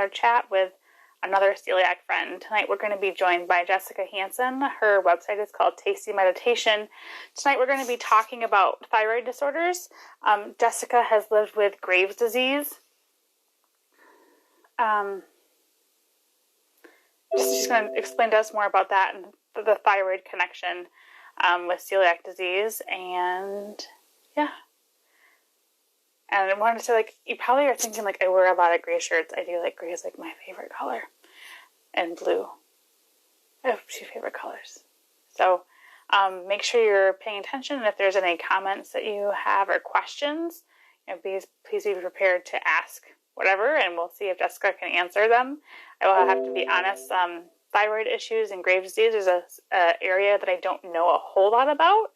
another chat with another celiac friend. Tonight we're going to be joined by Jessica Hanson. Her website is called Tasty Meditation. Tonight we're going to be talking about thyroid disorders. Jessica has lived with Graves' disease. She's going to explain to us more about that and the thyroid connection with celiac disease. And yeah. And I wanted to say, you probably are thinking, I wear a lot of gray shirts. I do, gray is, my favorite color. And blue. I have two favorite colors. So, make sure you're paying attention. And if there's any comments that you have or questions, please be prepared to ask whatever, and we'll see if Jessica can answer them. I will have to be honest, thyroid issues and Graves' disease is an area that I don't know a whole lot about.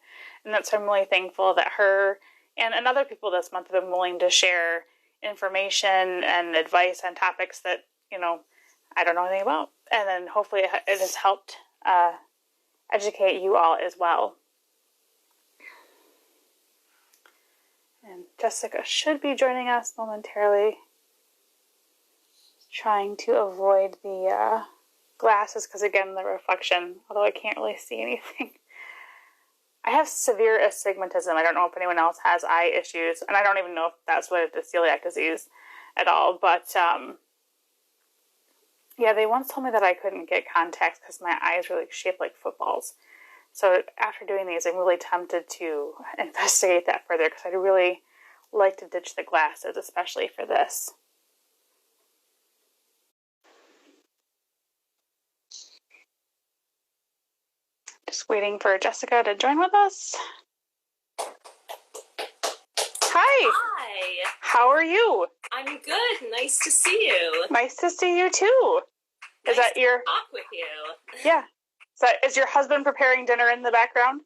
And that's why I'm really thankful that her and other people this month have been willing to share information and advice on topics that, I don't know anything about. And then hopefully it has helped educate you all as well. And Jessica should be joining us momentarily. Trying to avoid the glasses because, again, the reflection, although I can't really see anything. I have severe astigmatism. I don't know if anyone else has eye issues, and I don't even know if that's what it is, celiac disease at all. But, yeah, they once told me that I couldn't get contacts because my eyes were shaped like footballs. So after doing these, I'm really tempted to investigate that further because I'd really like to ditch the glasses, especially for this. Just waiting for Jessica to join with us. Hi. Hi. How are you? I'm good. Nice to see you. Nice to see you too. Nice to talk with you. Yeah. Is your husband preparing dinner in the background?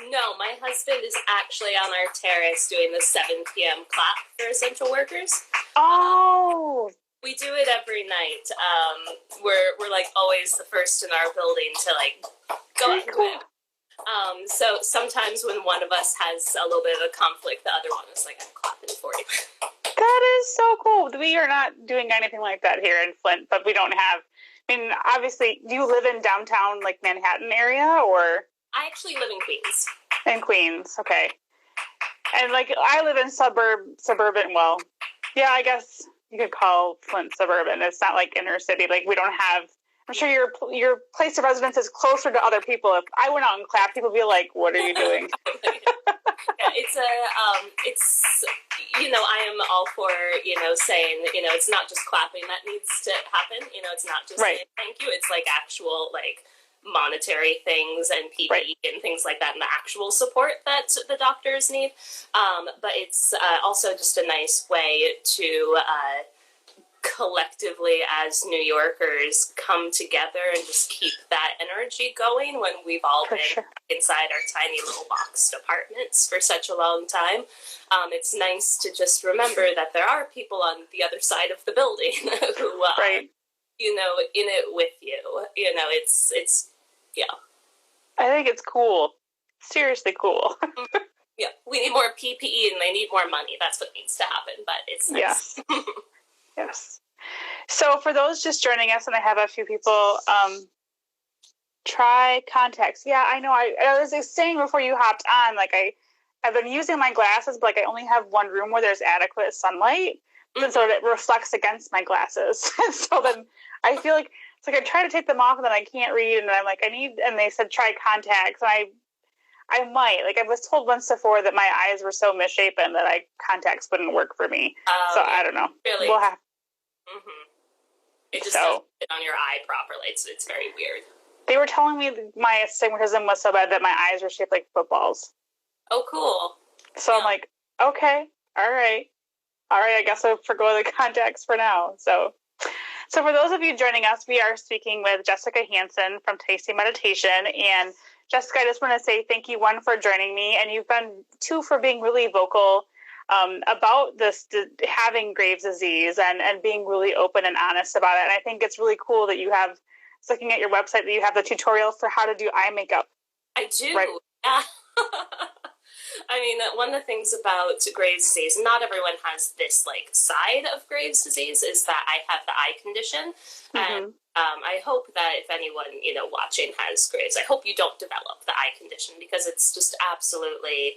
No, my husband is actually on our terrace doing the 7 p.m. clap for essential workers. Oh. We do it every night. We're always the first in our building to go out and do it. So sometimes when one of us has a little bit of a conflict, the other one is I'm clapping for you. That is so cool. We are not doing anything like that here in Flint, but we don't have, obviously, do you live in downtown, Manhattan area, or? I actually live in Queens. In Queens, okay. And, I live in suburban, yeah, I guess you could call Flint suburban. It's not inner city. We don't have, I'm sure your place of residence is closer to other people. If I went out and clapped, people would be like, what are you doing? Yeah, I am all for, saying, it's not just clapping that needs to happen. It's not just saying thank you. It's actual, monetary things and PPE and things like that and the actual support that the doctors need. But it's also just a nice way to collectively as New Yorkers come together and just keep that energy going when we've all been inside our tiny little boxed apartments for such a long time. It's nice to just remember that there are people on the other side of the building who in it with you. It's yeah. I think it's cool. Seriously cool. Yeah, we need more PPE and they need more money. That's what needs to happen, but it's nice. Yes. Yes. So for those just joining us, and I have a few people, try contacts. Yeah, I know. I was saying before you hopped on, I've been using my glasses, but I only have one room where there's adequate sunlight. And so it reflects against my glasses. So then I feel it's I try to take them off and then I can't read, and I'm and they said try contacts, and I might. I was told once before that my eyes were so misshapen that contacts wouldn't work for me. So I don't know. Really? We'll have. Mm-hmm. It just doesn't fit on your eye properly. It's very weird. They were telling me my astigmatism was so bad that my eyes were shaped like footballs. Oh, cool. So yeah. I'm okay, all right, I guess I'll forgo the contacts for now. So for those of you joining us, we are speaking with Jessica Hanson from Tasty Meditation. And Jessica, I just want to say thank you, one, for joining me, and you've been, two, for being really vocal about this, having Graves' disease and being really open and honest about it. And I think it's really cool that you have, looking at your website, that you have the tutorial for how to do eye makeup. I do. Right? Yeah. I mean, one of the things about Graves' disease, not everyone has this like side of Graves' disease, is that I have the eye condition, and I hope that if anyone watching has Graves, I hope you don't develop the eye condition, because it's just absolutely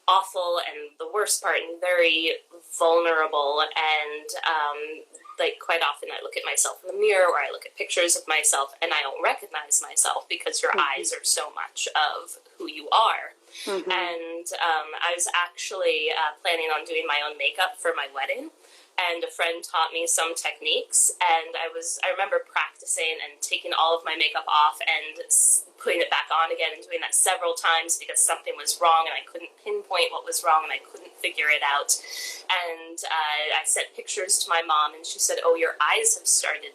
awful and the worst part, and very vulnerable. And like quite often I look at myself in the mirror, or I look at pictures of myself, and I don't recognize myself, because your eyes are so much of who you are. And I was actually planning on doing my own makeup for my wedding, and a friend taught me some techniques, and I remember practicing and taking all of my makeup off and putting it back on again, and doing that several times because something was wrong and I couldn't pinpoint what was wrong and I couldn't figure it out. And I sent pictures to my mom, and she said, "Oh, your eyes have started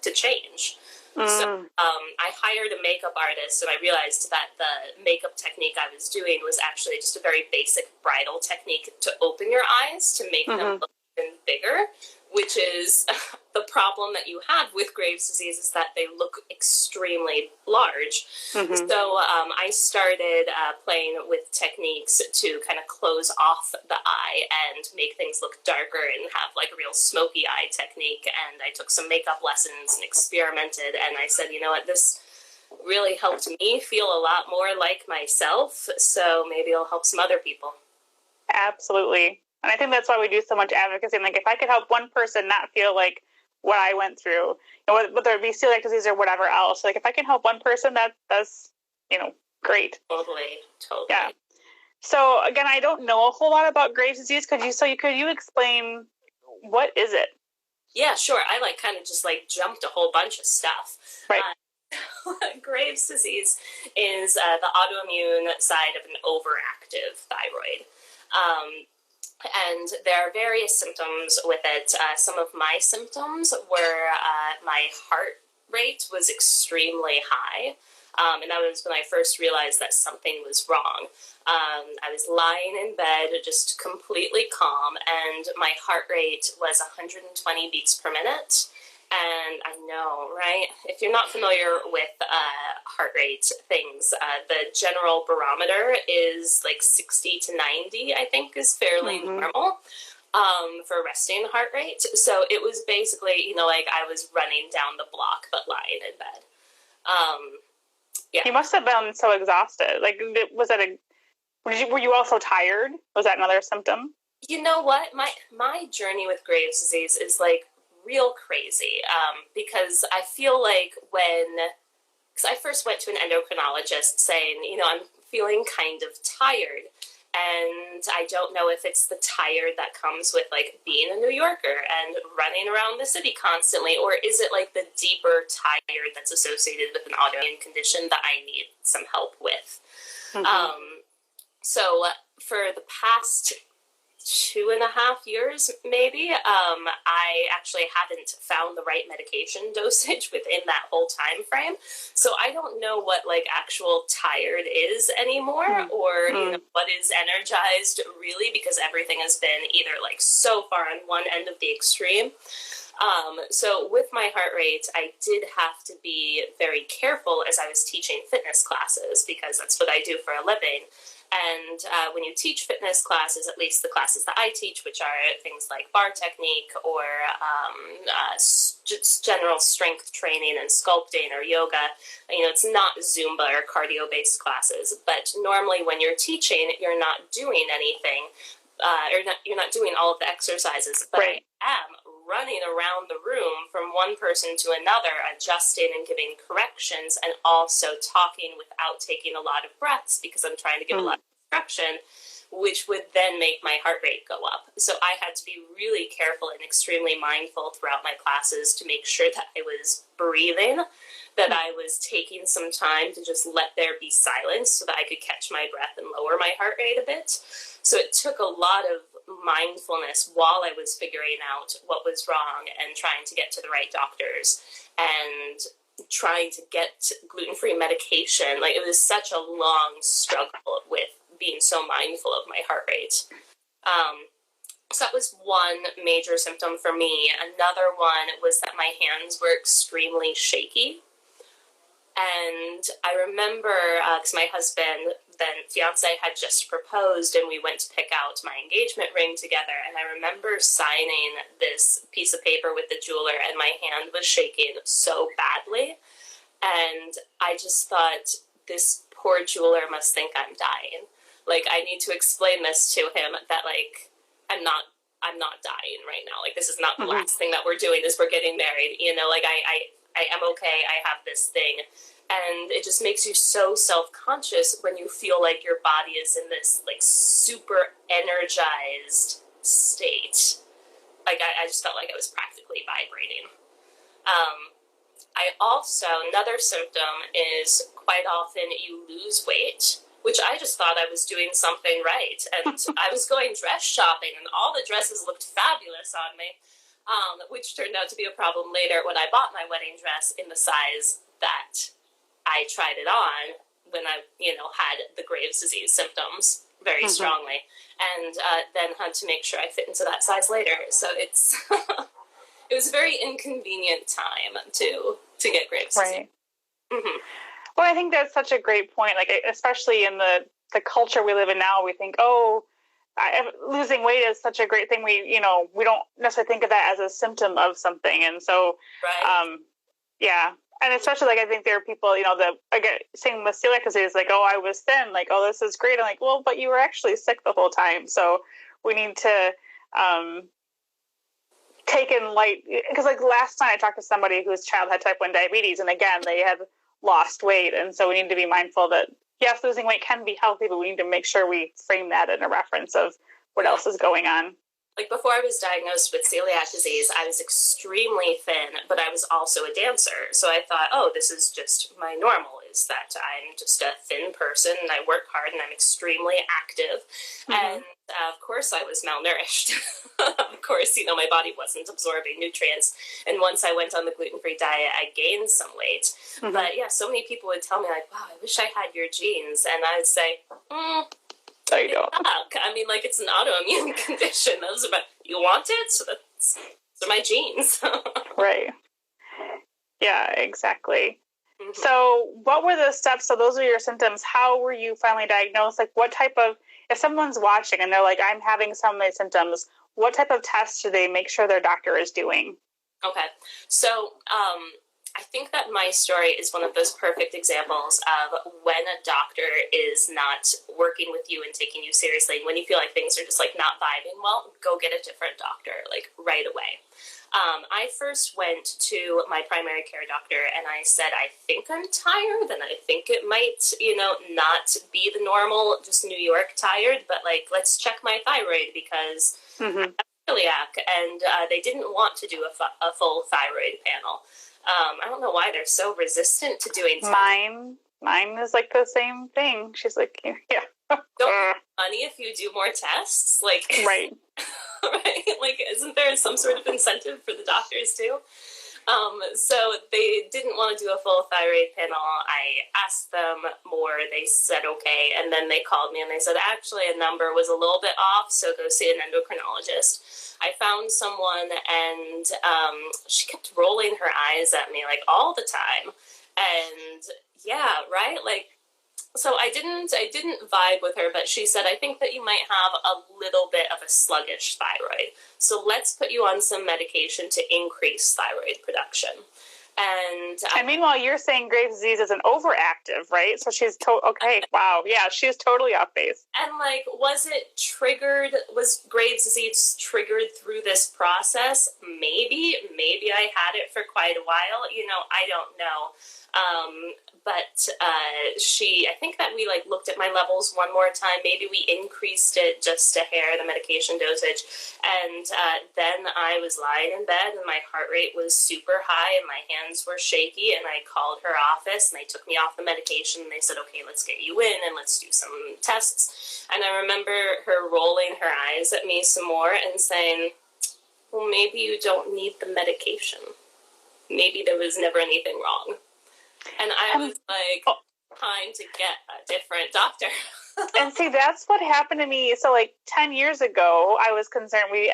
to change." So I hired a makeup artist, and I realized that the makeup technique I was doing was actually just a very basic bridal technique to open your eyes to make them look even bigger, which is the problem that you have with Graves' disease, is that they look extremely large. So I started playing with techniques to kind of close off the eye and make things look darker and have like a real smoky eye technique. And I took some makeup lessons and experimented, and I said, you know what, this really helped me feel a lot more like myself, so maybe it'll help some other people. Absolutely. And I think that's why we do so much advocacy. And like, if I could help one person not feel like what I went through, whether it be celiac disease or whatever else, like if I can help one person, that's great. Totally. Yeah. So again, I don't know a whole lot about Graves' disease. Could you explain, what is it? Yeah, sure. I kind of just jumped a whole bunch of stuff. Right. Graves' disease is the autoimmune side of an overactive thyroid. And there are various symptoms with it. Some of my symptoms were my heart rate was extremely high. And that was when I first realized that something was wrong. I was lying in bed, just completely calm, and my heart rate was 120 beats per minute. And I know, right? If you're not familiar with heart rate things, the general barometer is 60 to 90, I think, is fairly normal for resting heart rate. So it was basically, I was running down the block, but lying in bed. Yeah. You must have been so exhausted. Were you also tired? Was that another symptom? You know what? My journey with Graves' disease is real crazy, because I feel because I first went to an endocrinologist saying, I'm feeling kind of tired, and I don't know if it's the tired that comes with being a New Yorker and running around the city constantly, or is it the deeper tired that's associated with an autoimmune condition that I need some help with. So for the past 2.5 years, maybe, I actually hadn't found the right medication dosage within that whole time frame. So I don't know what actual tired is anymore, or what is energized really, because everything has been either so far on one end of the extreme. So with my heart rate, I did have to be very careful as I was teaching fitness classes, because that's what I do for a living. And when you teach fitness classes, at least the classes that I teach, which are things like bar technique or just general strength training and sculpting or yoga, it's not Zumba or cardio-based classes. But normally when you're teaching, you're not doing anything, you're not doing all of the exercises. But right. I am running around the room from one person to another, adjusting and giving corrections, and also talking without taking a lot of breaths, because I'm trying to give a lot of instruction, which would then make my heart rate go up. So I had to be really careful and extremely mindful throughout my classes to make sure that I was breathing, that I was taking some time to just let there be silence so that I could catch my breath and lower my heart rate a bit. So it took a lot of mindfulness while I was figuring out what was wrong and trying to get to the right doctors and trying to get gluten-free medication. It was such a long struggle with being so mindful of my heart rate. So that was one major symptom for me. Another one was that my hands were extremely shaky. And I remember, because my husband then fiance had just proposed, and we went to pick out my engagement ring together. And I remember signing this piece of paper with the jeweler, and my hand was shaking so badly. And I just thought, this poor jeweler must think I'm dying. Like, I need to explain this to him that, like, I'm not dying right now. Like, this is not the last thing that we're doing, is we're getting married. You know, like, I am okay. I have this thing. And it just makes you so self-conscious when you feel like your body is in this, like, super energized state. Like, I just felt like I was practically vibrating. I also, another symptom is quite often you lose weight, which I just thought I was doing something right. And I was going dress shopping, and all the dresses looked fabulous on me, which turned out to be a problem later when I bought my wedding dress in the size that I tried it on when I, had the Graves' disease symptoms very strongly, and then had to make sure I fit into that size later. So it's it was a very inconvenient time to get Graves' disease. Right. Well, I think that's such a great point. Like, especially in the culture we live in now, we think, losing weight is such a great thing. We don't necessarily think of that as a symptom of something. And so, yeah. And especially, like, I think there are people, that, again, same with celiac disease, like, I was thin, like, this is great. I'm like, well, but you were actually sick the whole time. So we need to take in light, because, like, last night I talked to somebody whose child had type 1 diabetes, and again, they had lost weight. And so we need to be mindful that, yes, losing weight can be healthy, but we need to make sure we frame that in a reference of what else is going on. Like, before I was diagnosed with celiac disease, I was extremely thin, but I was also a dancer. So I thought, this is just my normal, is that I'm just a thin person, and I work hard, and I'm extremely active. And of course I was malnourished. Of course, my body wasn't absorbing nutrients. And once I went on the gluten-free diet, I gained some weight. But yeah, so many people would tell me, like, wow, I wish I had your genes. And I would say, I don't. I mean, like, it's an autoimmune condition. You want it? So those are my genes. Right. Yeah, exactly. So what were the steps? So those are your symptoms. How were you finally diagnosed? Like, what type of, if someone's watching and they're like, I'm having some of my symptoms, what type of tests do they make sure their doctor is doing? Okay. So, I think that my story is one of those perfect examples of when a doctor is not working with you and taking you seriously. When you feel like things are just, like, not vibing well, go get a different doctor, like, right away. I first went to my primary care doctor, and I said, I think I'm tired, and I think it might, not be the normal, just New York tired, but, like, let's check my thyroid because I'm celiac, and they didn't want to do a full thyroid panel. I don't know why they're so resistant to doing tests. Mine is like the same thing. She's like, yeah. Don't you have money if you do more tests? Like, right. Right? Like, isn't there some sort of incentive for the doctors too? So they didn't want to do a full thyroid panel. I asked them more. They said okay, and then they called me and they said, actually, a number was a little bit off, so go see an endocrinologist. I found someone, and she kept rolling her eyes at me, like, all the time. And yeah, right? Like, so I didn't vibe with her, but she said, I think that you might have a little bit of a sluggish thyroid. So let's put you on some medication to increase thyroid production. And meanwhile, you're saying Graves' disease is an overactive, right? So she's okay. Wow. Yeah, she's totally off base. And, like, was Graves' disease triggered through this process? Maybe I had it for quite a while. I don't know. But I think that we, like, looked at my levels one more time. Maybe we increased it just a hair, the medication dosage. And then I was lying in bed, and my heart rate was super high, and my hands were shaky, and I called her office, and they took me off the medication, and they said, okay, let's get you in, and let's do some tests. And I remember her rolling her eyes at me some more and saying, well, maybe you don't need the medication. Maybe there was never anything wrong. And I was like, time to get a different doctor. And see, that's what happened to me. So, like, 10 years ago, I was concerned. We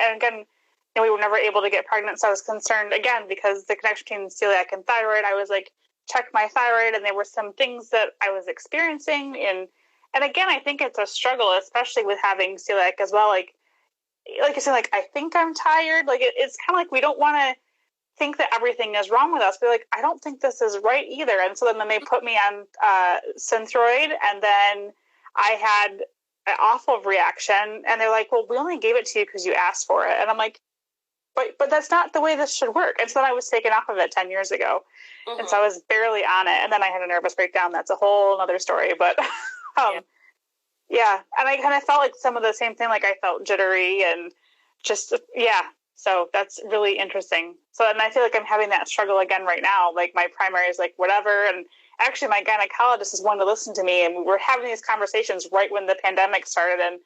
were never able to get pregnant. So I was concerned, again, because the connection between celiac and thyroid, I was like, check my thyroid. And there were some things that I was experiencing. And again, I think it's a struggle, especially with having celiac as well. Like you said, like, I think I'm tired. Like, it's kind of like we don't want to think that everything is wrong with us. But like, I don't think this is right either. And so then they put me on Synthroid, and then I had an awful reaction. And they're like, well, we only gave it to you because you asked for it. And I'm like, but that's not the way this should work. And so then I was taken off of it 10 years ago. Mm-hmm. And so I was barely on it. And then I had a nervous breakdown. That's a whole other story. But yeah. And I kind of felt like some of the same thing. Like I felt jittery and just, yeah. So that's really interesting. So, and I feel like I'm having that struggle again right now. Like my primary is like whatever. And actually my gynecologist is one to listen to me. And we were having these conversations right when the pandemic started and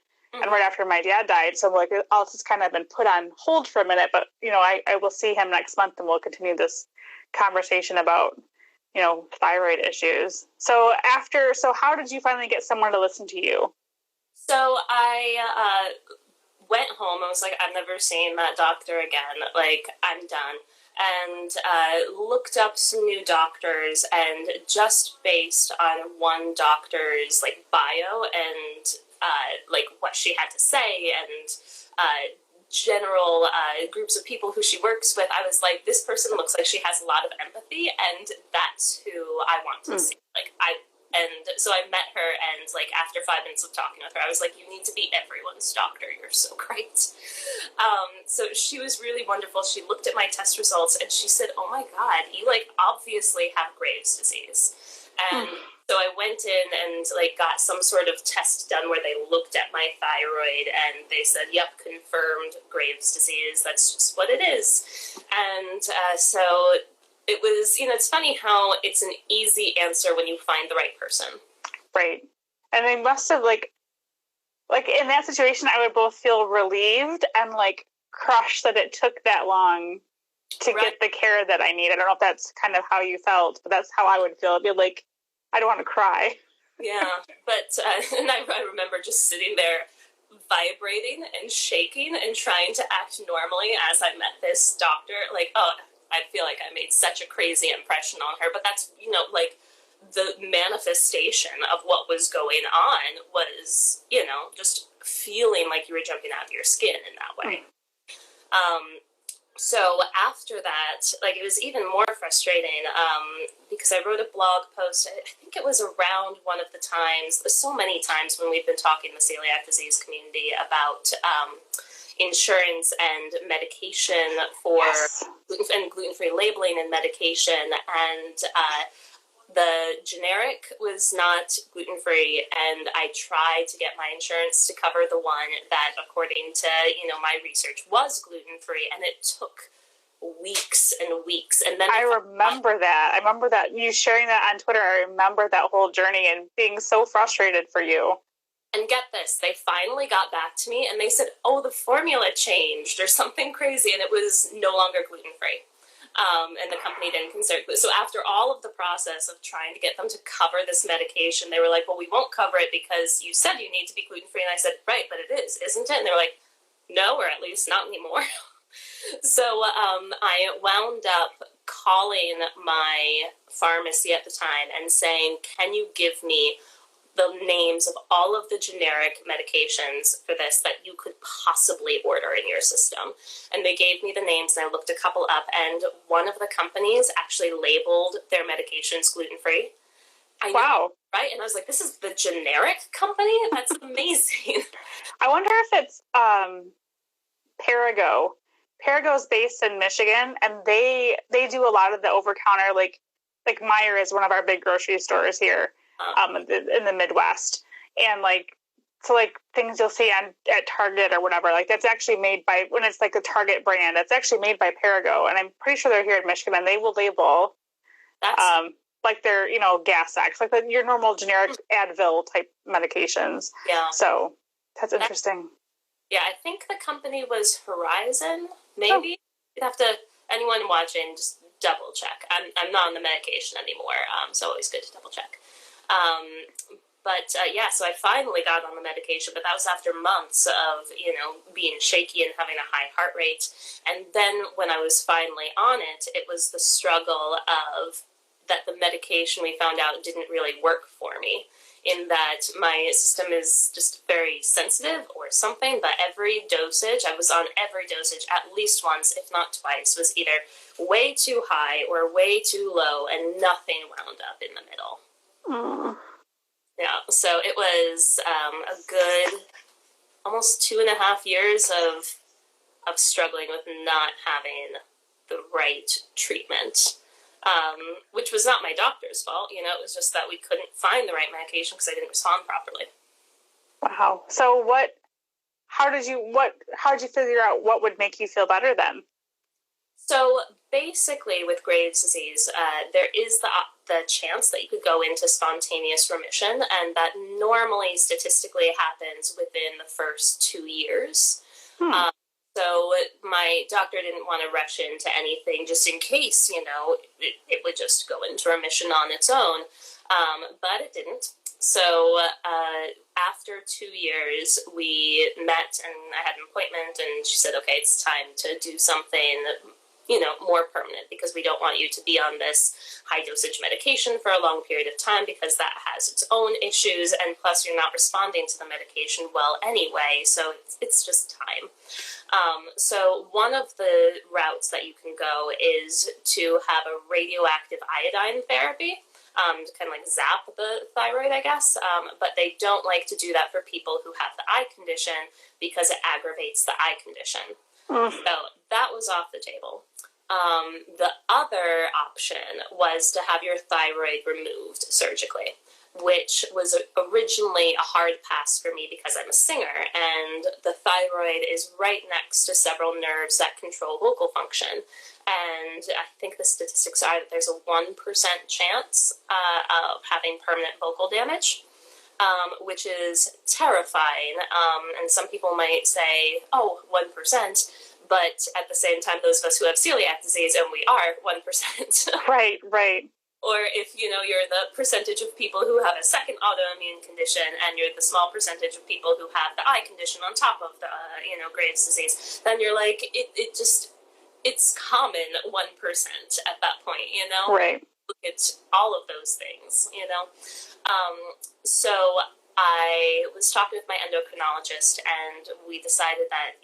right after my dad died. So like all this has kind of been put on hold for a minute. But, you know, I will see him next month and we'll continue this conversation about, you know, thyroid issues. So how did you finally get someone to listen to you? So I went home. I was like, I'm never seeing that doctor again. Like, I'm done. And looked up some new doctors, and just based on one doctor's like bio and like what she had to say and general groups of people who she works with, I was like, this person looks like she has a lot of empathy, and that's who I want to see. And so I met her, and like after 5 minutes of talking with her, I was like, you need to be everyone's doctor. You're so great. So she was really wonderful. She looked at my test results and she said, oh my God, you like obviously have Graves' disease. And so I went in and like got some sort of test done where they looked at my thyroid and they said, yep, confirmed Graves' disease. That's just what it is. And so it was, you know, it's funny how it's an easy answer when you find the right person. Right. And they must have like in that situation, I would both feel relieved and like crushed that it took that long to get the care that I need. I don't know if that's kind of how you felt, but that's how I would feel. It'd be like, I don't want to cry. Yeah. But, and I remember just sitting there vibrating and shaking and trying to act normally as I met this doctor. Like, I feel like I made such a crazy impression on her, but that's, you know, like the manifestation of what was going on was, you know, just feeling like you were jumping out of your skin in that way. So after that, like it was even more frustrating because I wrote a blog post, I think it was around one of the times, so many times when we've been talking in the celiac disease community about insurance and medication for gluten-free labeling and medication, and the generic was not gluten-free, and I tried to get my insurance to cover the one that, according to, you know, my research, was gluten-free, and it took weeks and weeks. And then I remember that you sharing that on Twitter. I remember that whole journey and being so frustrated for you. And get this, they finally got back to me and they said, oh, the formula changed or something crazy, and it was no longer gluten-free. And the company didn't consider it. So after all of the process of trying to get them to cover this medication, they were like, well, we won't cover it because you said you need to be gluten-free. And I said, right, but it is, isn't it? And they were like, no, or at least not anymore. So I wound up calling my pharmacy at the time and saying, can you give me the names of all of the generic medications for this that you could possibly order in your system? And they gave me the names, and I looked a couple up, and one of the companies actually labeled their medications gluten-free. Wow. Right? And I was like, this is the generic company? That's amazing. I wonder if it's Perrigo. Perrigo's based in Michigan, and they do a lot of the over-counter, like Meijer is one of our big grocery stores here. In the Midwest, and so things you'll see at Target or whatever, like that's actually made by, when it's like the Target brand, it's actually made by Perrigo, and I'm pretty sure they're here in Michigan, and they will label like their, you know, gas X, like your normal generic Advil type medications. Yeah. So that's interesting. Yeah, I think the company was Horizon, maybe. You'd have to, anyone watching, just double check. I'm not on the medication anymore, so always good to double check. So I finally got on the medication, but that was after months of, you know, being shaky and having a high heart rate. And then when I was finally on it, it was the struggle of that the medication we found out didn't really work for me. in that my system is just very sensitive or something, but every dosage, I was on every dosage at least once, if not twice, was either way too high or way too low, and nothing wound up in the middle. Mm. Yeah, so it was a good almost 2.5 years of struggling with not having the right treatment, which was not my doctor's fault. It was just that we couldn't find the right medication because I didn't respond properly. Wow. So how did you figure out what would make you feel better then? So basically with Graves' disease, there is the chance that you could go into spontaneous remission, and that normally statistically happens within the first 2 years. So my doctor didn't want to rush into anything just in case, it would just go into remission on its own. But it didn't. So after 2 years, we met and I had an appointment, and she said, okay, it's time to do something more permanent, because we don't want you to be on this high dosage medication for a long period of time, because that has its own issues, and plus you're not responding to the medication well anyway, so it's just time. So one of the routes that you can go is to have a radioactive iodine therapy, to kind of like zap the thyroid, I guess, but they don't like to do that for people who have the eye condition because it aggravates the eye condition. So that was off the table. The other option was to have your thyroid removed surgically, which was originally a hard pass for me because I'm a singer, and the thyroid is right next to several nerves that control vocal function. And I think the statistics are that there's a 1% chance of having permanent vocal damage. Which is terrifying, and some people might say, 1%, but at the same time, those of us who have celiac disease, and we are 1%. Right. Or if, you're the percentage of people who have a second autoimmune condition, and you're the small percentage of people who have the eye condition on top of the, Graves' disease, then you're like, it's common 1% at that point, Right. Look at all of those things, So I was talking with my endocrinologist, and we decided that,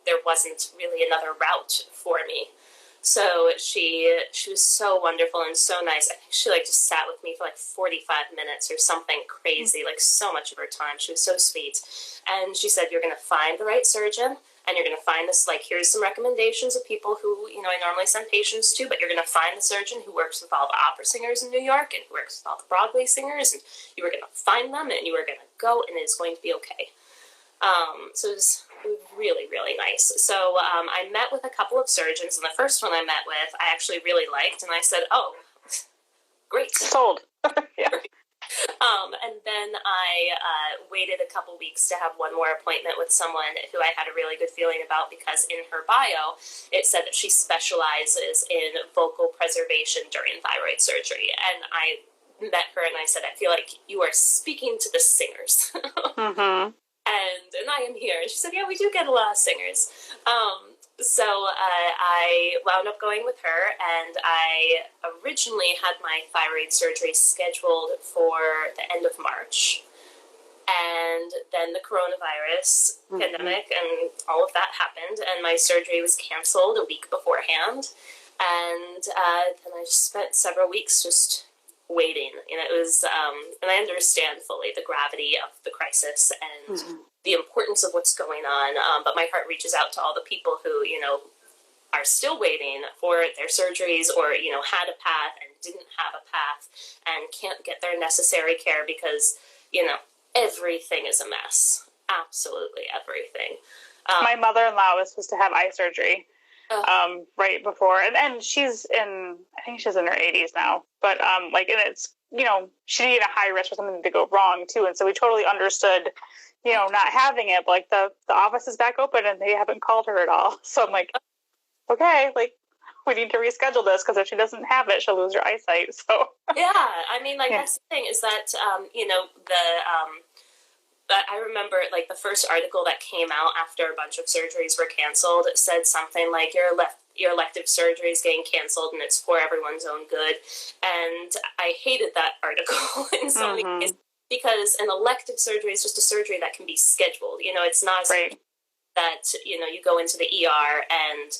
there wasn't really another route for me. So she was so wonderful and so nice. I think she just sat with me for 45 minutes or something crazy, so much of her time. She was so sweet. And she said, you're going to find the right surgeon, and you're going to find this, here's some recommendations of people who, I normally send patients to, but you're going to find the surgeon who works with all the opera singers in New York and who works with all the Broadway singers, and you are going to find them, and you are going to go, and it's going to be okay. So it was really, really nice. So I met with a couple of surgeons, and the first one I met with, I actually really liked, and I said, oh, great. Sold. Yeah. And then I waited a couple weeks to have one more appointment with someone who I had a really good feeling about, because in her bio, it said that she specializes in vocal preservation during thyroid surgery. And I met her and I said, I feel like you are speaking to the singers. Mm-hmm. And I am here. And she said, yeah, we do get a lot of singers. So I wound up going with her, and I originally had my thyroid surgery scheduled for the end of March. And then the coronavirus pandemic and all of that happened, and my surgery was canceled a week beforehand. And then I just spent several weeks just waiting. It was, and I understand fully the gravity of the crisis and the importance of what's going on, but my heart reaches out to all the people who, are still waiting for their surgeries, or, had a path and didn't have a path and can't get their necessary care because, everything is a mess. Absolutely everything. My mother-in-law was supposed to have eye surgery right before, and I think she's in her 80s now, but and it's, she'd be in a high risk for something to go wrong too, and so we totally understood, not having it, but the office is back open and they haven't called her at all. So I'm like, okay, we need to reschedule this, because if she doesn't have it, she'll lose her eyesight. So yeah, I mean, that's the thing is that, I remember the first article that came out after a bunch of surgeries were canceled said something like your elective surgery is getting canceled and it's for everyone's own good. And I hated that article in so many ways. because an elective surgery is just a surgery that can be scheduled. It's not Right. that, you go into the ER and,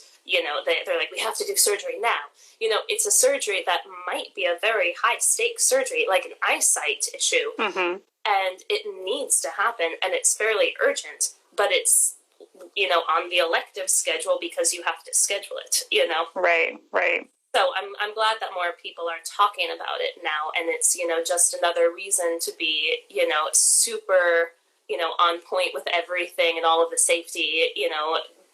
they're like, we have to do surgery now. It's a surgery that might be a very high stakes surgery, like an eyesight issue. Mm-hmm. And it needs to happen, and it's fairly urgent, but it's, on the elective schedule because you have to schedule it, Right. So I'm glad that more people are talking about it now, and it's, just another reason to be, super, on point with everything and all of the safety,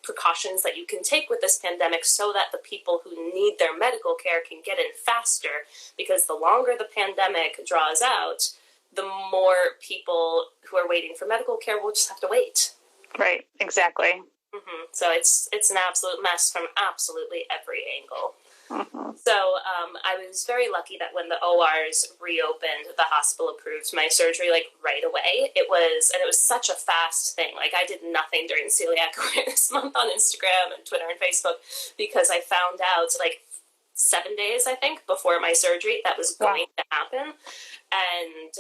precautions that you can take with this pandemic, so that the people who need their medical care can get in faster, because the longer the pandemic draws out, the more people who are waiting for medical care will just have to wait. Right, exactly. Mm-hmm. So it's an absolute mess from absolutely every angle. Mm-hmm. So I was very lucky that when the ORs reopened, the hospital approved my surgery right away. It was such a fast thing. I did nothing during Celiac Awareness Month on Instagram and Twitter and Facebook, because I found out 7 days, I think, before my surgery that was going to happen. And,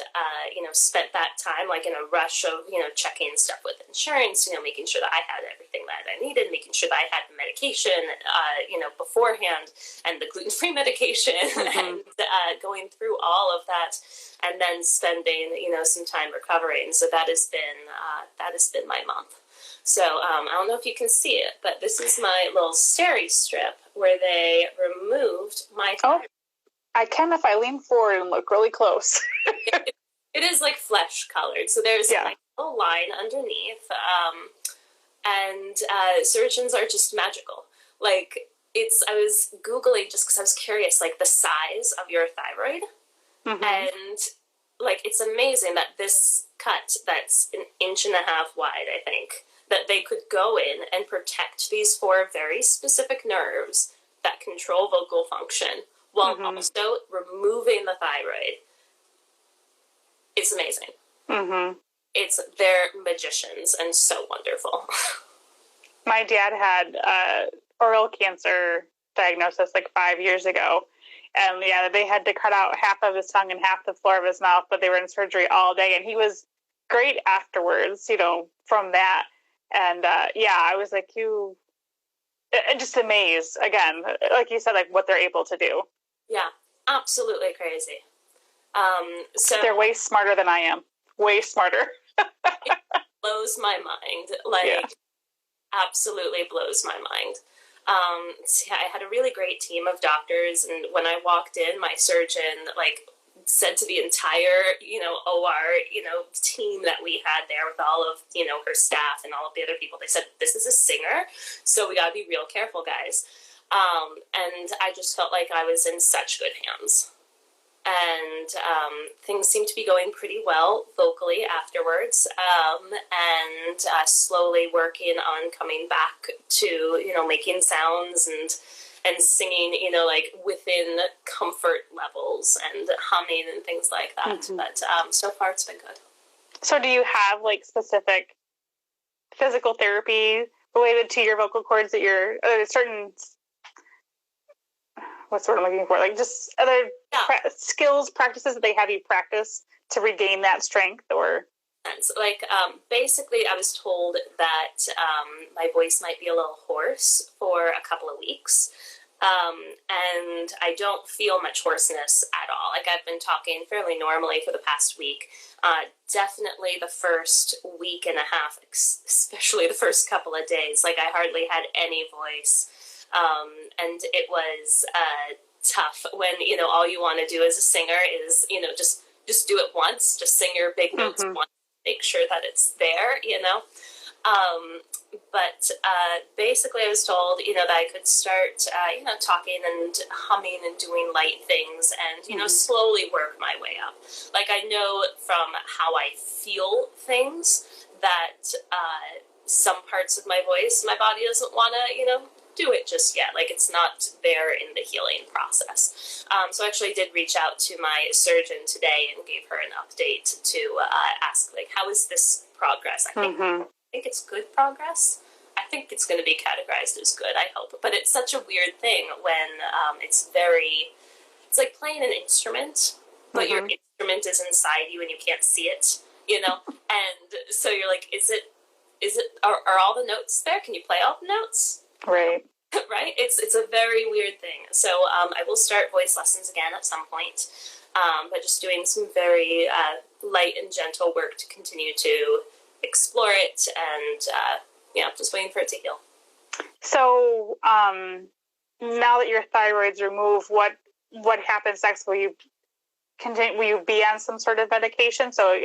spent that time in a rush of, checking stuff with insurance, making sure that I had everything that I needed, making sure that I had medication, beforehand, and the gluten-free medication, mm-hmm. and going through all of that, and then spending, some time recovering. So that has been my month. So I don't know if you can see it, but this is my little steri strip where they removed my thyroid. I can if I lean forward and look really close. It is flesh colored, so there's a little line underneath, and surgeons are just magical. I was Googling just because I was curious, the size of your thyroid, mm-hmm. and it's amazing that this cut that's 1.5 inches wide, I think, that they could go in and protect these 4 very specific nerves that control vocal function, while mm-hmm. also removing the thyroid. It's amazing. Mm-hmm. They're magicians and so wonderful. My dad had oral cancer diagnosis 5 years ago. And they had to cut out half of his tongue and half the floor of his mouth, but they were in surgery all day. And he was great afterwards, from that. And I was just amazed, again, like you said, what they're able to do. Yeah, absolutely crazy. So they're way smarter than I am. Way smarter. It blows my mind. Absolutely blows my mind. I had a really great team of doctors, and when I walked in, my surgeon said to the entire OR team that we had there, with all of her staff and all of the other people, they said, this is a singer, so we gotta be real careful, guys. And I just felt like I was in such good hands. And things seemed to be going pretty well vocally afterwards, and slowly working on coming back to making sounds and singing within comfort levels and humming and things like that. Mm-hmm. But so far it's been good. So do you have specific physical therapy related to your vocal cords that you're certain? What's what I'm looking for? Just other skills, practices that they have you practice to regain that strength, or? Basically, I was told that my voice might be a little hoarse for a couple of weeks, and I don't feel much hoarseness at all. I've been talking fairly normally for the past week. Definitely the first week and a half, especially the first couple of days, I hardly had any voice. And it was tough when, all you want to do as a singer is, just do it once, just sing your big notes mm-hmm. once, make sure that it's there, But basically I was told, that I could start, talking and humming and doing light things and, mm-hmm. slowly work my way up. I know from how I feel things that some parts of my voice, my body doesn't want to, do it just yet. It's not there in the healing process. So I actually did reach out to my surgeon today and gave her an update to ask, how is this progress? I think it's good progress. I think it's going to be categorized as good, I hope. But it's such a weird thing when it's like playing an instrument, but your instrument is inside you and you can't see it, and so you're like, are all the notes there? Can you play all the notes? Right. Right? It's a very weird thing. So I will start voice lessons again at some point, but just doing some very light and gentle work to continue to explore it, and just waiting for it to heal. So now that your thyroid's removed, what happens next? Will you continue? Will you be on some sort of medication? So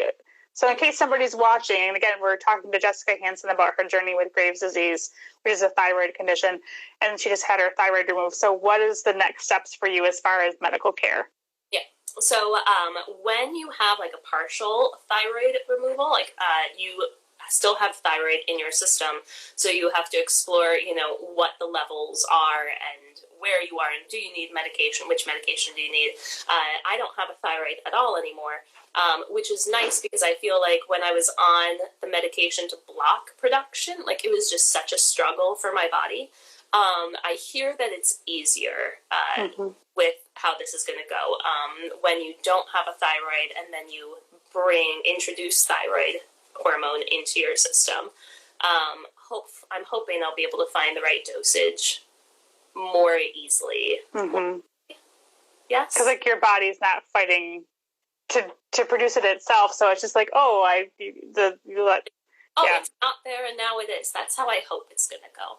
in case somebody's watching, and again, we're talking to Jessica Hanson about her journey with Graves' disease, which is a thyroid condition, and she just had her thyroid removed. So what is the next steps for you as far as medical care? Yeah. So when you have like a partial thyroid removal, like you still have thyroid in your system, so you have to explore, what the levels are and where you are, and do you need medication? Which medication do you need? I don't have a thyroid at all anymore. Which is nice because I feel like when I was on the medication to block production, like it was just such a struggle for my body. I hear that it's easier with how this is going to go when you don't have a thyroid and then you introduce thyroid hormone into your system. I'm hoping I'll be able to find the right dosage more easily. Yes, because like your body's not fighting to produce it itself, so it's just like, it's not there and now it is. That's how I hope it's gonna go.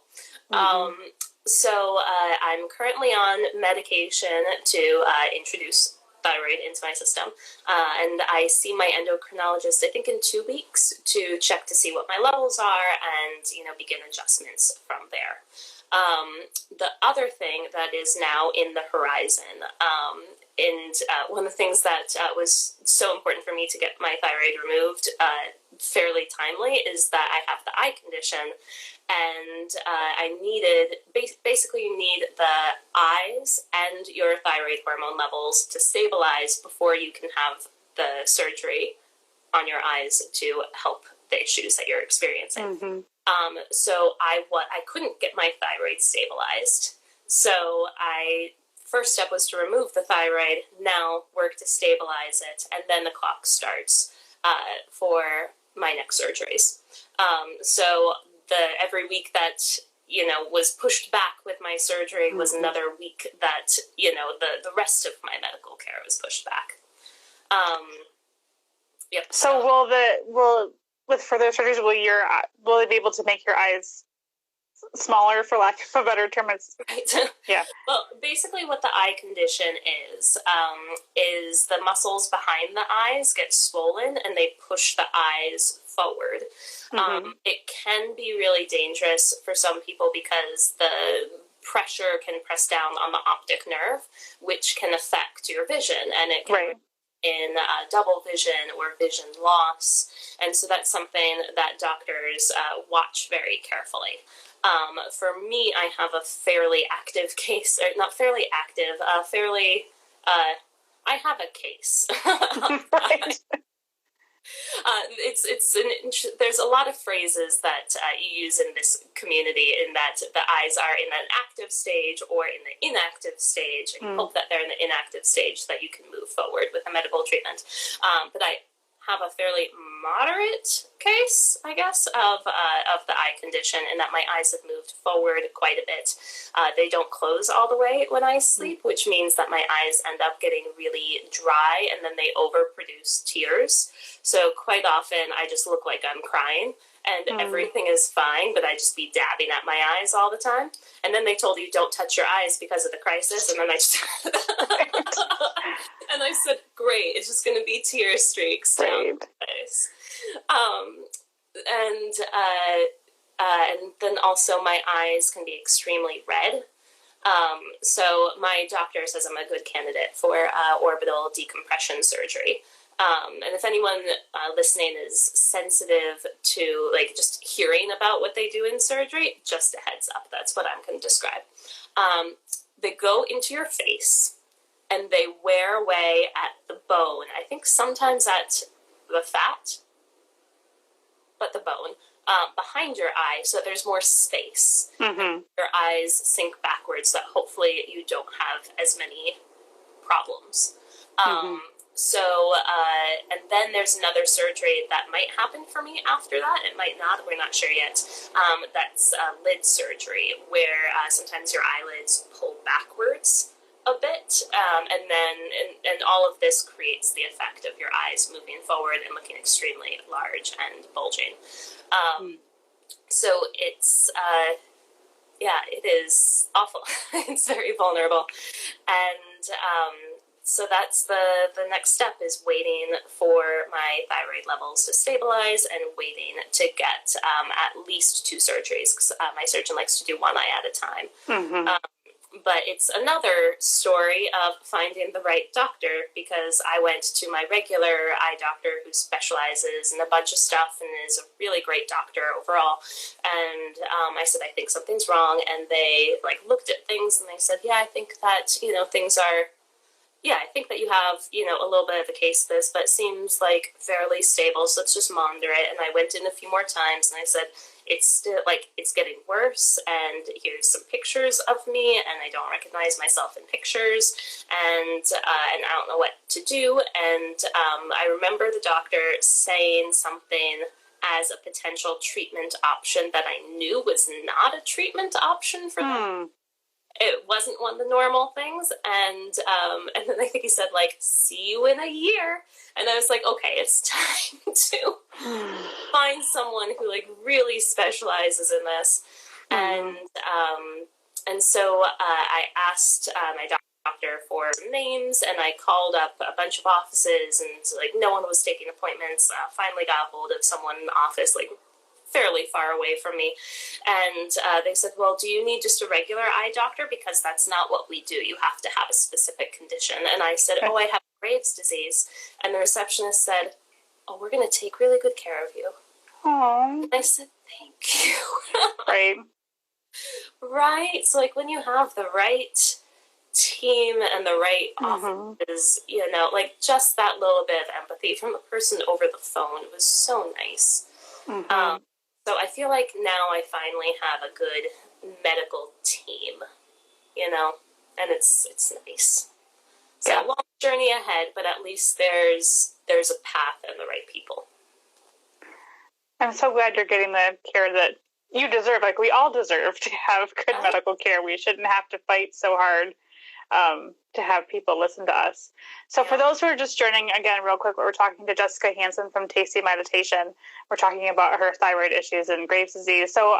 So I'm currently on medication to introduce thyroid into my system, and I see my endocrinologist I think in 2 weeks to check to see what my levels are and begin adjustments from there. The other thing that is now in the horizon, and one of the things that was so important for me to get my thyroid removed fairly timely is that I have the eye condition, and I needed, basically you need the eyes and your thyroid hormone levels to stabilize before you can have the surgery on your eyes to help the issues that you're experiencing. So I couldn't get my thyroid stabilized. So first step was to remove the thyroid, now work to stabilize it, and then the clock starts for my next surgeries. So every week that, was pushed back with my surgery was another week that, the rest of my medical care was pushed back. Yep. So with further surgeries, will they be able to make your eyes smaller, for lack of a better term? Right. Yeah. Well, basically what the eye condition is the muscles behind the eyes get swollen and they push the eyes forward. It can be really dangerous for some people because the pressure can press down on the optic nerve, which can affect your vision, and it can in double vision or vision loss. And so that's something that doctors watch very carefully. For me, I have a fairly active case, or not fairly active, I have a case. Right. There's a lot of phrases that you use in this community, in that the eyes are in an active stage or in the inactive stage, and you hope that they're in the inactive stage so that you can move forward with a medical treatment. But I have a fairly moderate case, I guess, of the eye condition, in that my eyes have moved forward quite a bit. They don't close all the way when I sleep, which means that my eyes end up getting really dry, and then they overproduce tears. So quite often I just look like I'm crying, and everything is fine, but I just be dabbing at my eyes all the time. And then they told you don't touch your eyes because of the crisis, and then I just and I said, great, it's just going to be tear streaks down my face. And then also my eyes can be extremely red. So my doctor says I'm a good candidate for orbital decompression surgery. And if anyone listening is sensitive to just hearing about what they do in surgery, just a heads up, that's what I'm going to describe. They go into your face and they wear away at the bone. I think sometimes at the fat, but the bone, behind your eye, so that there's more space. Your eyes sink backwards, so that hopefully you don't have as many problems. So, and then there's another surgery that might happen for me after that. It might not. We're not sure yet. That's lid surgery, where sometimes your eyelids pull backwards a bit, and all of this creates the effect of your eyes moving forward and looking extremely large and bulging. So it's it is awful. It's very vulnerable, and so that's the next step, is waiting for my thyroid levels to stabilize and waiting to get at least 2 surgeries, because my surgeon likes to do one eye at a time. Mm-hmm. But it's another story of finding the right doctor, because I went to my regular eye doctor who specializes in a bunch of stuff and is a really great doctor overall. And I said, I think something's wrong. And they looked at things and they said, yeah, I think that, things are, I think that you have, a little bit of a case of this, but it seems like fairly stable. So let's just monitor it. And I went in a few more times and I said, it's still it's getting worse. And here's some pictures of me, and I don't recognize myself in pictures. And I don't know what to do. And I remember the doctor saying something as a potential treatment option that I knew was not a treatment option for them. It wasn't one of the normal things, and then I think he said, see you in a year, and I was like, okay, it's time to find someone who really specializes in this, and so I asked my doctor for some names, and I called up a bunch of offices, and no one was taking appointments. Finally got a hold of someone in the office, fairly far away from me, and they said, well, do you need just a regular eye doctor, because that's not what we do, you have to have a specific condition. And I said, I have Graves' disease. And the receptionist said, oh, we're going to take really good care of you. Aww. And I said, thank you. Right. Right. So when you have the right team and the right offices, just that little bit of empathy from the person over the phone was so nice. So I feel like now I finally have a good medical team, and it's nice. So a long journey ahead, but at least there's a path and the right people. I'm so glad you're getting the care that you deserve. We all deserve to have good medical care. We shouldn't have to fight so hard to have people listen to us. So for those who are just joining, again, real quick, we're talking to Jessica Hanson from Tasty Meditation. We're talking about her thyroid issues and Graves' disease. So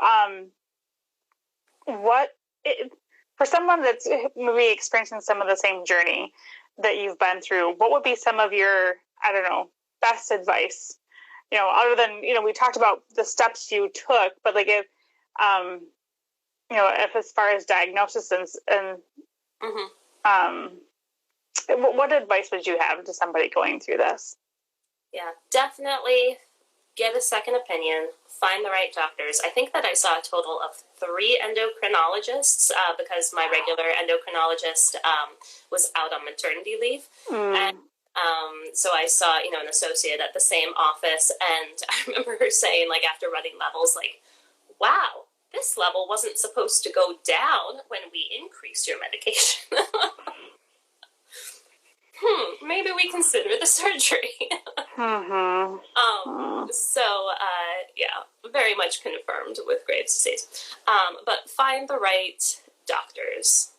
for someone that's maybe experiencing some of the same journey that you've been through, what would be some of your, best advice? Other than, we talked about the steps you took, but if as far as diagnosis and what advice would you have to somebody going through this? Yeah, definitely get a second opinion, find the right doctors. I think that I saw a total of 3 endocrinologists because my regular endocrinologist was out on maternity leave. And so I saw, an associate at the same office, and I remember her saying, after running levels, wow, this level wasn't supposed to go down when we increase your medication. Maybe we consider the surgery. Very much confirmed with Graves' disease. But find the right doctors.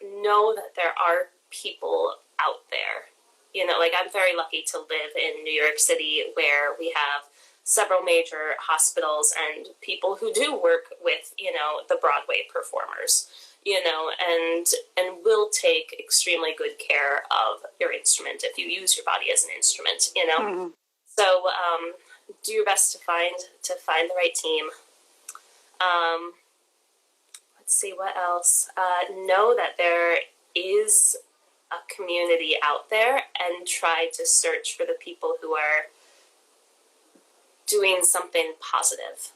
Know that there are people out there. I'm very lucky to live in New York City, where we have several major hospitals and people who do work with, the Broadway performers, and will take extremely good care of your instrument if you use your body as an instrument, So do your best to find the right team. Let's see what else. Know that there is a community out there, and try to search for the people who are doing something positive,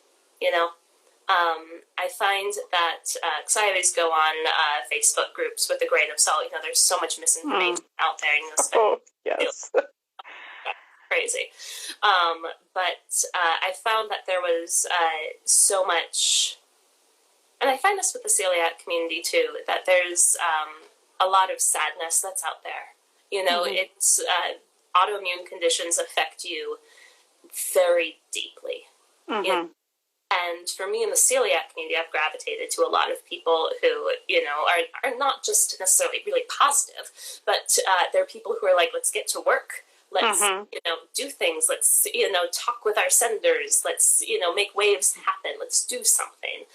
I find that, because I always go on Facebook groups with a grain of salt, there's so much misinformation out there, yes. Crazy. But I found that there was so much, and I find this with the celiac community too, that there's a lot of sadness that's out there. You know, it's autoimmune conditions affect you very deeply. You know? And for me in the celiac community, I've gravitated to a lot of people who, you know, are not just necessarily really positive, but they're people who are like, let's get to work. Let's, you know, do things. Let's, you know, talk with our senators. Let's, you know, make waves happen. Let's do something.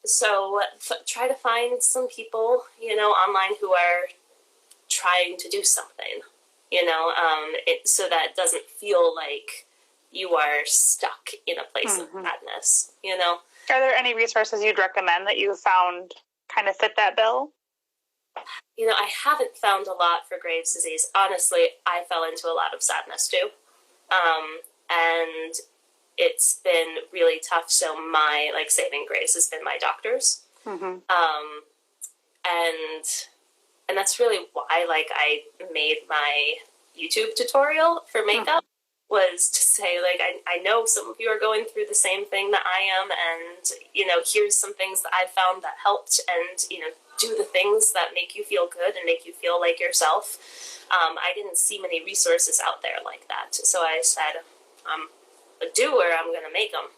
So try to find some people, you know, online who are trying to do something, you know, so that it doesn't feel like you are stuck in a place of madness, you know. Are there any resources you'd recommend that you found kind of fit that bill? You know, I haven't found a lot for Graves' disease. Honestly, I fell into a lot of sadness too. And it's been really tough. So my, like, saving grace has been my doctors. And that's really why, like, I made my YouTube tutorial for makeup, was to say, like, I know some of you are going through the same thing that I am, and, you know, here's some things that I found that helped, and, you know, do the things that make you feel good and make you feel like yourself. I didn't see many resources out there like that, so I said, I'm a doer, I'm going to make them.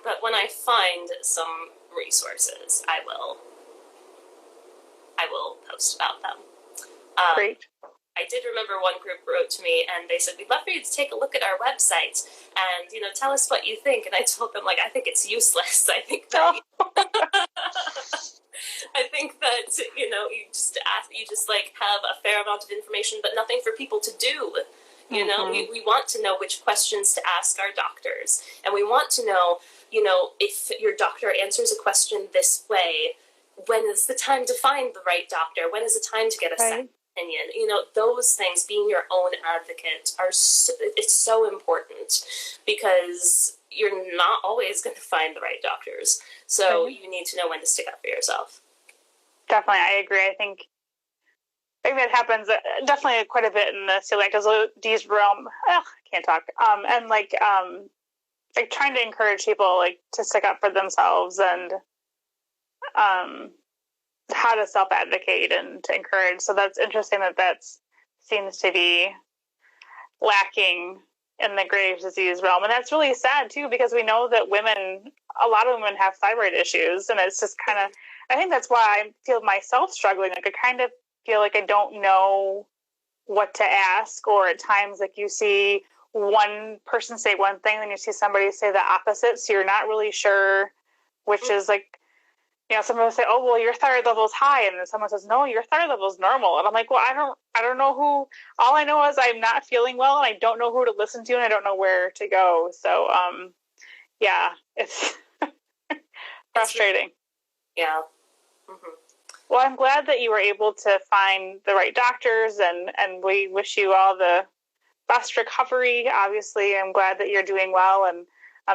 But when I find some resources, I will post about them. Great. I did remember one group wrote to me and they said, we'd love for you to take a look at our website and, you know, tell us what you think. And I told them, like, I think it's useless. I think that, I think that, you know, you just like have a fair amount of information, but nothing for people to do. You know, we want to know which questions to ask our doctors. And we want to know, you know, if your doctor answers a question this way, when is the time to find the right doctor? When is the time to get a second opinion? You know, those things, being your own advocate, it's so important because you're not always going to find the right doctors. So you need to know when to stick up for yourself. Definitely, I agree. I think that happens definitely quite a bit in the celiac disease realm. Can't talk. And like trying to encourage people like to stick up for themselves and how to self-advocate and to encourage. So that's interesting that seems to be lacking in the Graves' disease realm. And that's really sad too, because we know that a lot of women have thyroid issues, and it's just kind of, I think that's why I feel myself struggling. Like I kind of feel like I don't know what to ask, or at times like you see one person say one thing, then you see somebody say the opposite. So you're not really sure which is like, you know, someone will say, oh, well, your thyroid level is high. And then someone says, no, your thyroid level is normal. And I'm like, well, I don't know who, all I know is I'm not feeling well and I don't know who to listen to and I don't know where to go. So, yeah, it's frustrating. Yeah. Well, I'm glad that you were able to find the right doctors and we wish you all the best recovery. Obviously, I'm glad that you're doing well and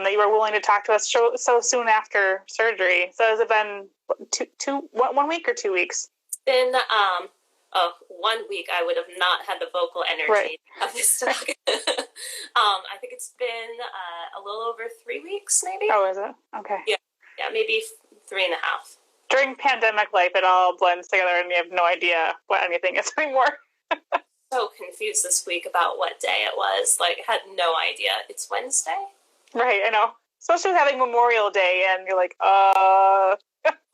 that you were willing to talk to us so soon after surgery. So has it been 1 week or 2 weeks? It's been 1 week. I would have not had the vocal energy of this talk. I think it's been a little over 3 weeks, maybe. Oh, is it? Okay. Yeah, maybe 3.5. During pandemic life, it all blends together, and you have no idea what anything is anymore. So confused this week about what day it was. Like, had no idea. It's Wednesday? Right, I know. Especially with having Memorial Day, and you're like,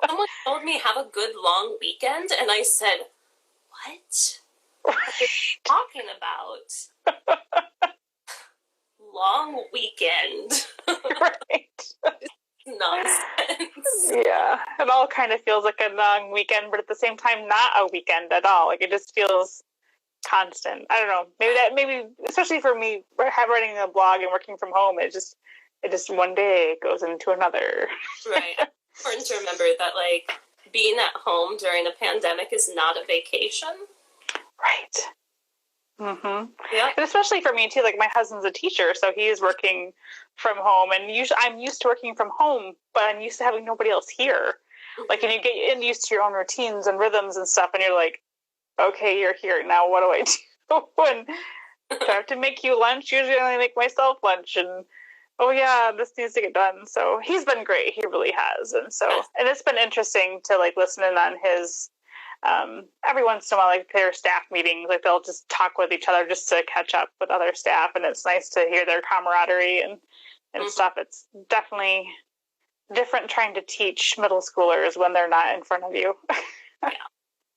Someone told me have a good long weekend, and I said, what? What are you talking about? Long weekend. Right. Nonsense. Yeah, it all kind of feels like a long weekend, but at the same time, not a weekend at all. Like, it just feels constant. I don't know. Maybe, especially for me, writing a blog and working from home, it just one day goes into another. Right. Important to remember that, like, being at home during a pandemic is not a vacation. Right. Yeah. And especially for me too, like my husband's a teacher, so he's working from home, and usually I'm used to working from home, but I'm used to having nobody else here. Like, and you get used to your own routines and rhythms and stuff, and you're like, okay, you're here now. What do I do? And I have to make you lunch. Usually, I only make myself lunch, and oh yeah, this needs to get done. So he's been great. He really has, and so and it's been interesting to like listen in on his every once in a while, like their staff meetings, like they'll just talk with each other just to catch up with other staff, and it's nice to hear their camaraderie and stuff. It's definitely different trying to teach middle schoolers when they're not in front of you.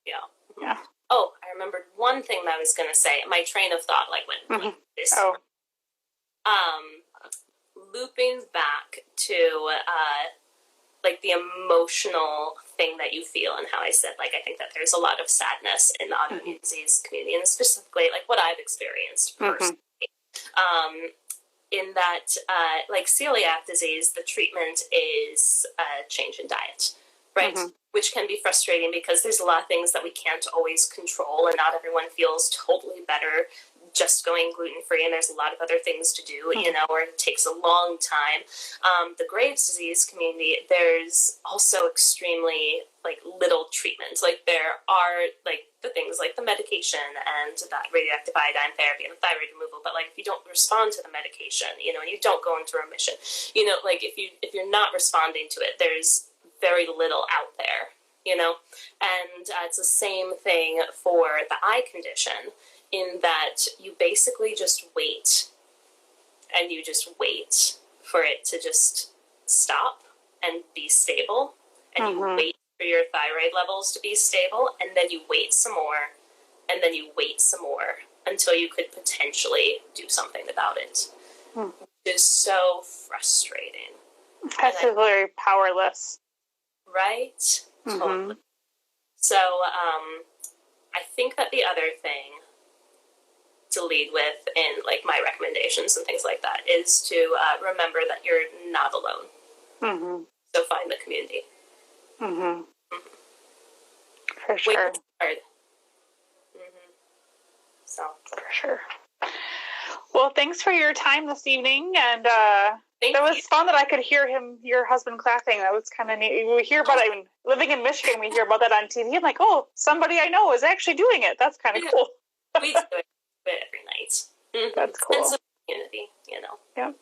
Yeah. Oh, I remembered one thing that I was going to say. My train of thought went like this. Oh. Looping back to the emotional thing that you feel, and how I said I think that there's a lot of sadness in the autoimmune disease community, and specifically what I've experienced personally. In that celiac disease, the treatment is a change in diet, right? Which can be frustrating because there's a lot of things that we can't always control, and not everyone feels totally better just going gluten-free, and there's a lot of other things to do, or it takes a long time. The Graves' disease community, there's also extremely little treatments. There are the things like the medication and that radioactive iodine therapy and the thyroid removal, but if you don't respond to the medication, and you don't go into remission, if you're not responding to it, there's very little out there, and it's the same thing for the eye condition, in that you basically just wait, and you just wait for it to just stop and be stable, and you wait for your thyroid levels to be stable, and then you wait some more, and then you wait some more until you could potentially do something about it. It is so frustrating. That's very powerless. Right? Totally. So I think that the other thing to lead with in my recommendations and things like that is to remember that you're not alone. So find the community. For sure. Wait, hard. So for sure. Well, thanks for your time this evening, and it was fun that I could hear your husband clapping. That was kind of neat. We hear about it, living in Michigan, we hear about that on TV. I'm like, oh, somebody I know is actually doing it. That's kind of cool. We do it every night. That's cool. Sense of community, Yeah.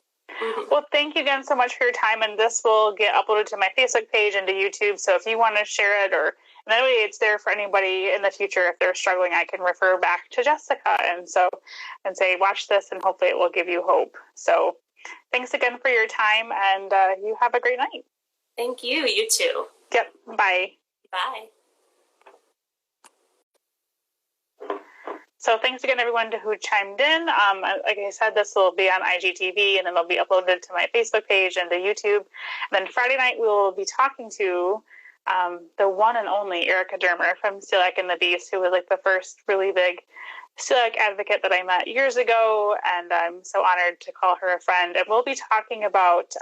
Well, thank you again so much for your time, and this will get uploaded to my Facebook page and to YouTube, so if you want to share it, or that way it's there for anybody in the future if they're struggling, I can refer back to Jessica and say, watch this, and hopefully it will give you hope. So thanks again for your time, and you have a great night. Thank you. You too. Yep. Bye. Bye. So thanks again, everyone who chimed in. Like I said, this will be on IGTV, and then it'll be uploaded to my Facebook page and to YouTube. And then Friday night, we will be talking to the one and only Erica Dermer from Celiac and the Beast, who was the first really big celiac advocate that I met years ago, and I'm so honored to call her a friend. And we'll be talking about